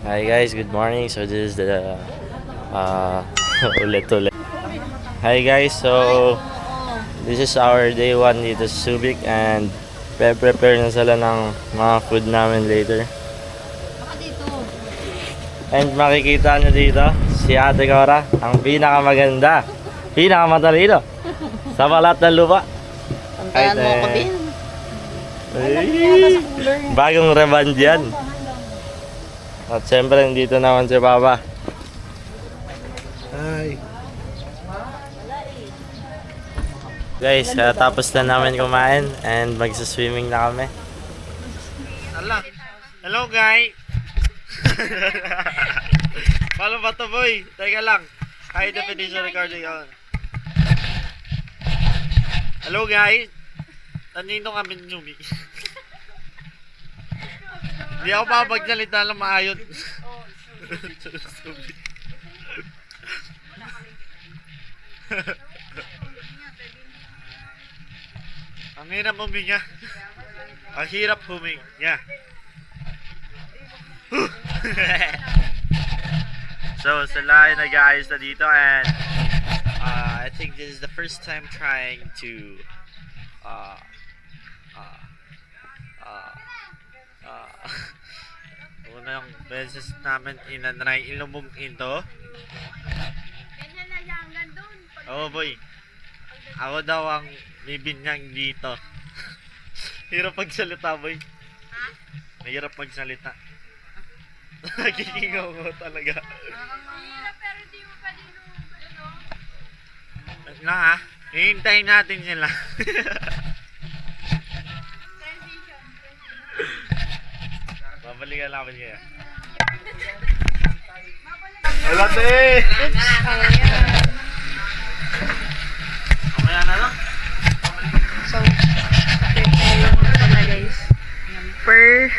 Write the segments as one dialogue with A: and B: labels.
A: Hi guys, good morning. So this is the ulit-ulit. Hi guys, so this is our day 1 dito sa Subic and prepare na sila ng mga food namin later. And makikita nyo dito, si Ate Cora, ang pinakamaganda, pinakamatalino sa balat ng lupa.
B: Antayan mo ako din.
A: Bagong revenge yan. At syempre, nandito naman si Papa. Hi. Guys, tapos na namin kumain and magsa-swimming na kami. Hello guys. Paano ba to boy? Teka lang. High definition recording on. Hello guys. Nandito kami Numi. Hindi ako papagsalita lang maayot. Ang hirap huminga. Ang hirap huminga. So, sila ay nag-aayos na dito and I think this is the first time trying to unang beses namin inanray ilumong ito.
B: Ganyan na yan, nandun.
A: Oo boy. Ako daw ang bibinyang dito. Hirap magsalita boy.
B: Ha?
A: Mahirap magsalita. Nagigingaw mo talaga.
B: Hirap pero di mo pa din
A: Na ha? Hihintayin natin sila. Babalikan namin kaya. Wala te! Mamaya na lang.
B: So, prepare ko na guys. Per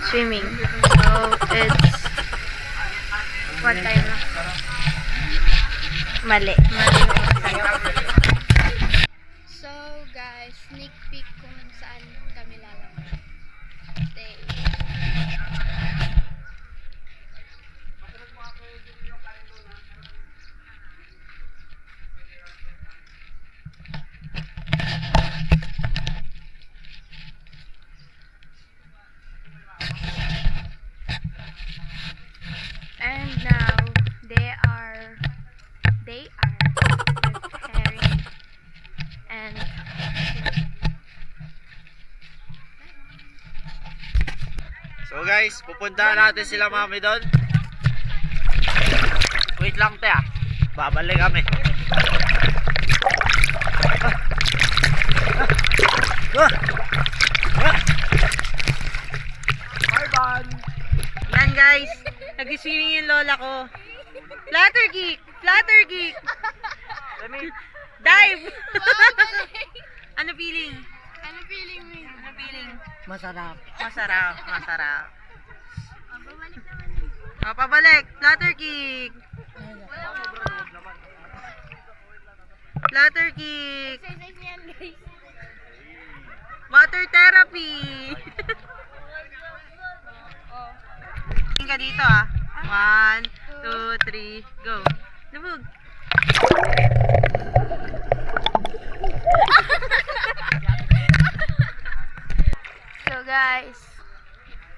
B: swimming. So, it's what time na? Mali. So, guys, sneak peek kung saan kami lalamang. Stay. And now they are preparing and
A: So guys, pupuntahan natin sila mami doon. Wait lang te ah. Babalik kami.
C: Yan guys, nag-swimming yung lola ko. Flutter geek! Flutter geek! Dive! Ano feeling?
B: ano feeling mo?
C: Ano feeling?
B: Masarap.
C: Masarap, masarap.
B: Babalik naman.
C: O, pabalik. Flutter geek! Flutter geek!
B: Exercise yan guys.
C: Water therapy! Tingin ka dito ah. 1, 2, 3, go. Lubog.
B: So guys,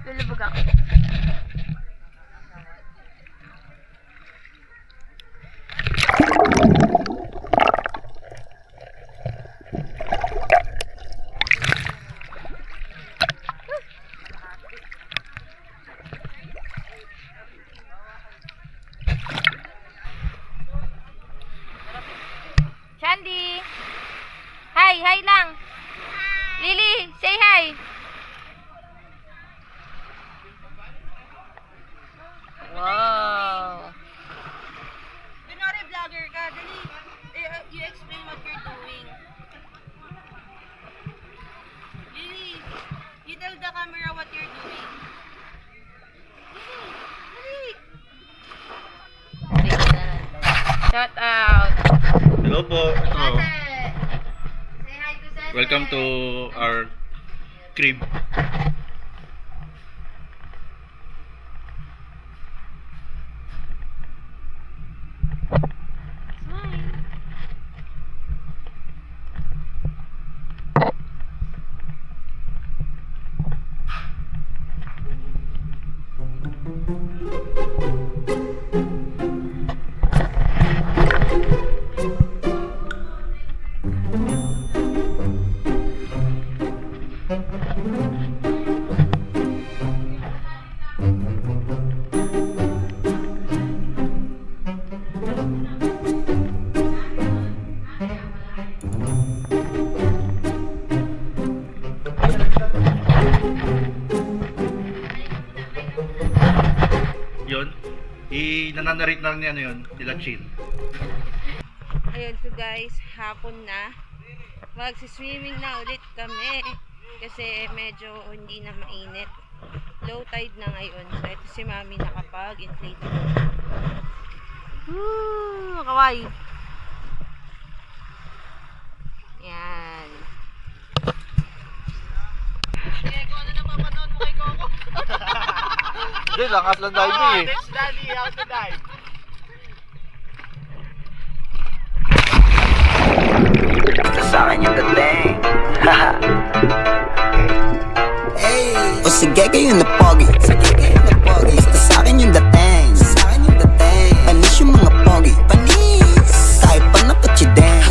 B: lulubog ako. Shandy! Hi! Hi lang! Lily! Say hi!
C: Wow! Kunwari vlogger ka, dali. You explain what you're doing. Lily, you tell the camera what you're doing.
B: Shout out!
A: Hello po.
B: Say hi to Sese!
A: Welcome to our crib.
D: nananarate na niya ano yun, nila Chin.
C: Ayun, so guys, hapon na. Magsiswimming na ulit kami. Kasi medyo hindi na mainit. Low tide na ngayon. So ito si Mami nakapag-inflate. Woo! Kawai! Yan. Sige, kung ano na papanood mo kay Coco?
D: Hindi, lakas lang diving eh.
C: Teach Daddy how to dive.
E: Sa akin yung dating. Hey, o sige kayo na pogi. Sige kayo na pogi. Basta sa akin yung dating. Sa akin yung dating. Panis yung mga pogi. Panis. Kahit pa napachideng.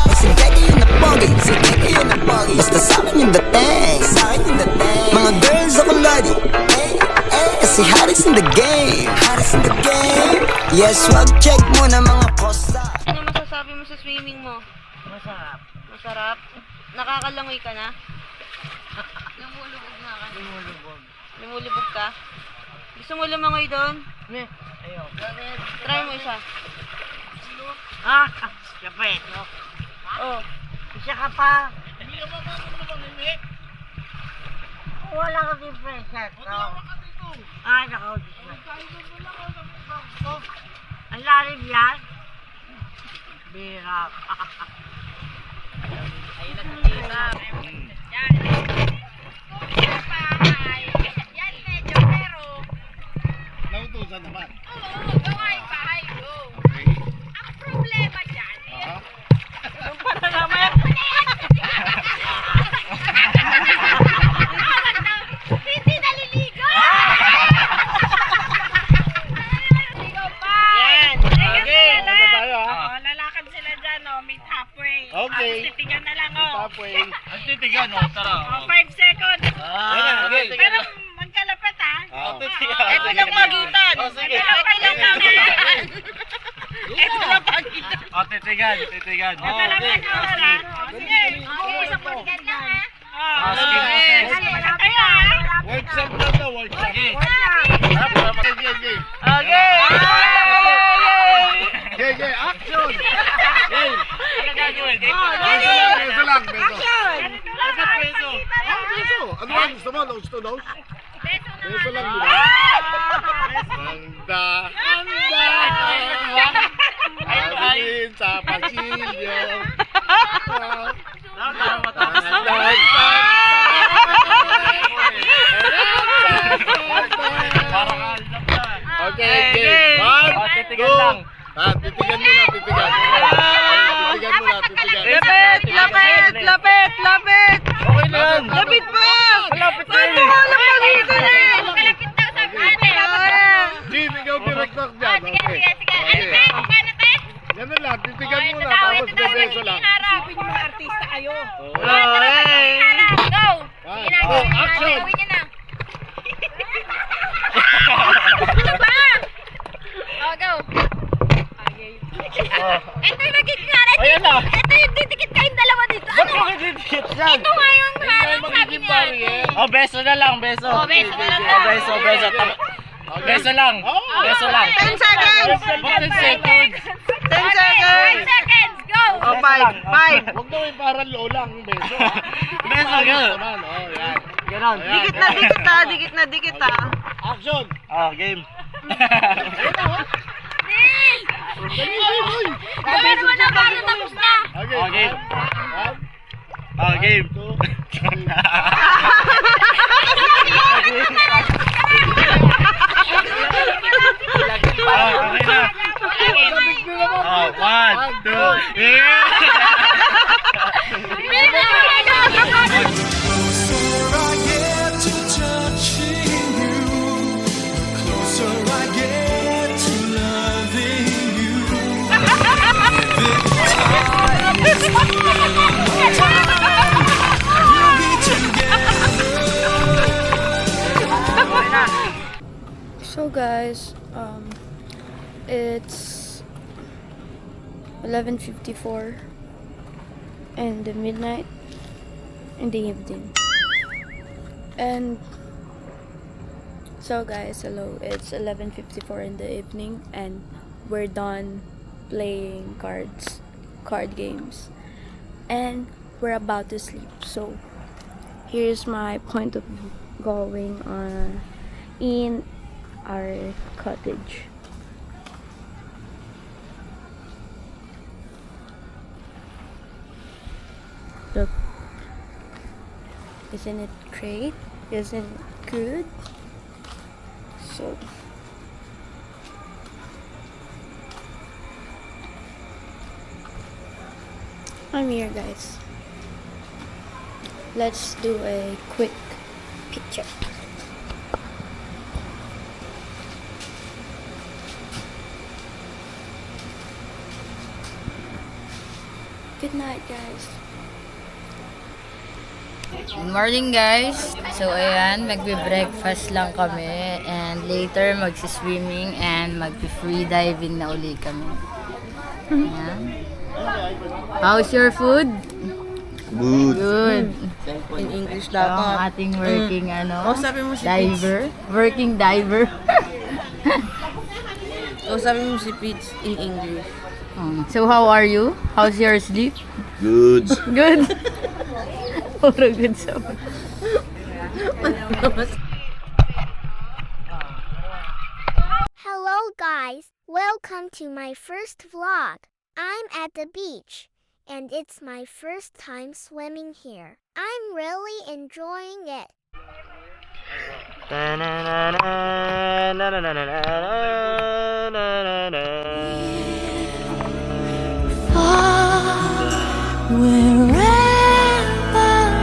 E: O sige kayo na pogi. Sige kayo na pogi. Basta sa akin yung dating. Sa akin yung dating. Mga girls ako lodi. Hey, hey. Si Harris in the game. Harris in the game. Yes, wag check muna mga kosa.
C: Ano masasabi mo sa swimming mo?
E: Masarap.
C: Masarap? Nakakalangoy ka na? Lumulubog na ka? Lumulubog ka? Gusto mo lumangoy doon?
E: Ayaw.
C: Try mo isa.
E: Kapit.
C: Oh.
E: Isa ka pa. Hindi ka lumangimik. Wala ka difference. Naka-audition. Ang lalim yan. Bira.
C: Ayun na kita. Yan. Yan medyo pero.
D: Nautusan naman.
C: Oo, gawain bahay ko. Ang problema dyan eh. Yung pananamit. Hindi naliligo. Ligo pa. Yan.
D: Okay, ano tayo ha?
F: Oh, lalakad sila dyan, oh, meet halfway.
D: Okay.
F: Tapos titigan na lang, oh.
D: Halfway. Ang titigan, tara.
F: Oh, 5 seconds.
D: Okay.
F: Pero magkalapit, ha?
C: Ito lang magitan.
D: Sige.
F: Ito lang magitan. Ito lang magitan.
D: Titigan.
F: Ito lang magitan, ha? Oh, sige. Isang putigan lang, ha? Oh,
D: sige.
F: Isa tayo, ha?
D: Workshop lang na, workshop. Sige. Okay, action! Game!
F: Ano gagawin?
D: Beso lang.
F: Action!
D: Beso. Ano ba gusto mo? Nose to nose? Beso lang. Handa. Alin sa pasilyo. Okay, game. One, two. Titigan muna. Titigan muna.
C: Lapit!
D: Okay na yan.
C: Lapit pa!
D: Lapit na
C: Ito nga lang magitan eh!
F: Kalapit daw sa ate.
D: Jim, ikaw direktor dyan. Okay.
F: Paano, te?
D: Yan na lang. Titigan muna. Tapos bebeso lang.
F: Isipin yung mga artista kayo.
C: Go!
D: Sige na, action!
C: Gawin niyo na!
F: Ano ba?
C: Oh, go!
F: Ito yung magiging
D: Ayan na.
F: Ito yung didikit kayong dalawa dito. Ano?
D: Makikikit yan.
F: Ito nga yung harang sabi
D: Magiging
F: niya.
D: barrier.
A: Beso na lang, beso.
F: Beso na lang.
A: Beso. Beso lang. Beso lang.
C: 10 seconds!
D: 10 seconds.
C: 10 seconds!
F: 5 seconds, go!
C: Oh, 5!
D: Huwag daw yung parang lola ang beso.
A: Beso, ganun.
D: Yan.
A: Ganon.
C: Dikit na.
D: Action!
A: Game.
F: Gawin mo na para tapos na.
D: Okay.
A: Okay. Game.
D: Two.
A: Okay na.
D: Malamig na naman.
A: 1, 2,
B: So guys, it's 11:54 in the midnight in the evening, and So guys, hello. It's 11:54 in the evening and we're done playing card games. And we're about to sleep. So here's my point of going in our cottage. Look. Isn't it great? Isn't it good? So I'm here, guys. Let's do a quick picture. Good night, guys.
G: Good morning guys! So ayan, magbe-breakfast lang kami and later magsi-swimming and magpi-free diving na uli kami. Ayan. How's your food?
A: Good.
G: Good.
C: In English
G: So, ang ating working
C: Kausapin mo si
G: diver. Working diver.
C: Kausapin mo si Peach in English.
G: So how are you? How's your sleep?
A: Good.
G: Good. Puro good sa
H: Hello guys, welcome to my first vlog. I'm at the beach, and it's my first time swimming here. I'm really enjoying it.
B: Wherever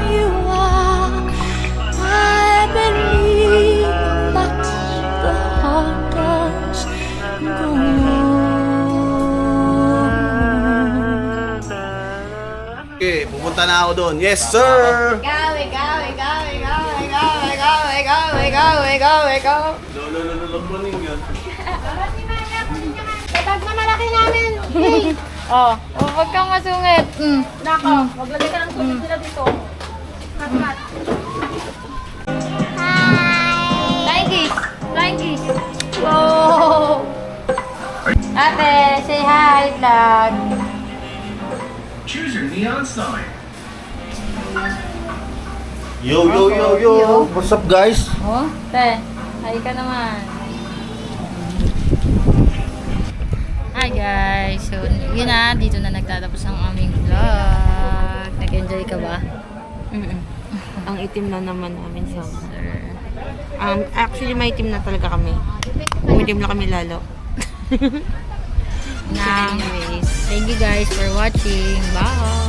B: you are, I believe that the heart does go on.
D: Okay, pupunta na ako doon. Yes, sir!
H: Kapag na malaki namin,
G: Oh, wag kang masungit.
F: Nako, maglagay ka ng tubig sila dito.
G: Flying kiss. Flying kiss. Whoa! Ate, say hi, vlog.
I: Choose your neon sign.
A: Yo. What's up, guys?
G: Oh, te, hi ka naman. Hi guys, so yun na, dito na nagtatapos ang aming vlog. Nag-enjoy ka ba?
C: Ang itim na naman namin sa
G: Sir.
C: actually may itim na talaga kami. Umitim na kami lalo.
G: Now, thank you guys for watching. Bye!